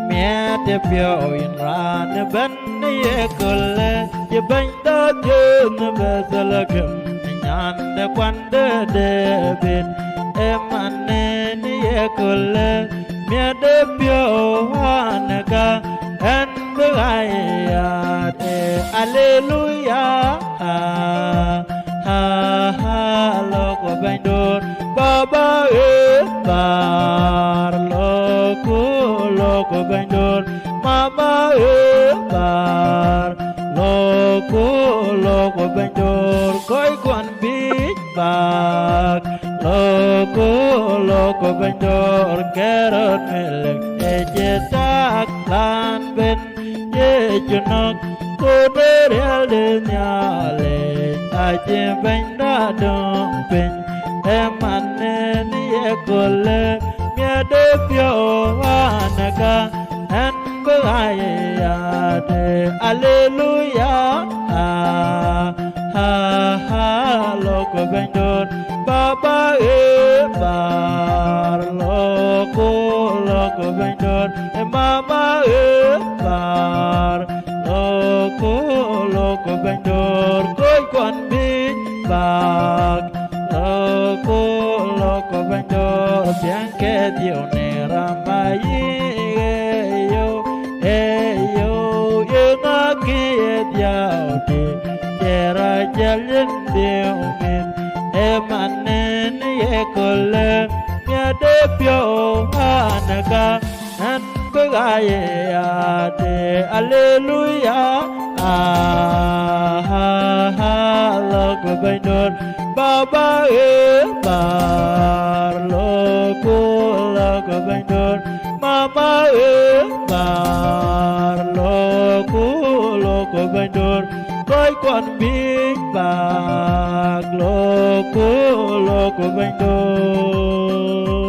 mẹ để biểu in ra nè bên này cơn ye bên đó chưa nè bây giờ là cầm nhàn để quan để bên em anh nè cơn mẹ để biểu hoa nè ca anh với ai để Alleluia ha ha ha lo của bên đồn Baba bar lo của bên đồn Mama bar lo của bên đồn coi quan biết bạc lo của bên đồn kerot milik ejetak lan ben ye junok cô đê đeo lên nhà lên ai chim bên đã đông bình em anh nên ye cô lên nghe đê phiêu hoa ca anh với ai để Alleluia ha ha ha lo của bên đồn Baba bar lo của bên đồn Mama bar lo của bên đồn coi quan biết bạc lo của bên đồn tiếng kẻ điều này ramai yo yo na kia diao đi kera jalan điều min em anh nên ye kole nghe đê phiêu anaka anh với ai để Alleluia ha ha lo của bên đồn Baba bar lo của bên đồn Mama bar lo của bên đồn coi quan biết bạc lo của bên đồn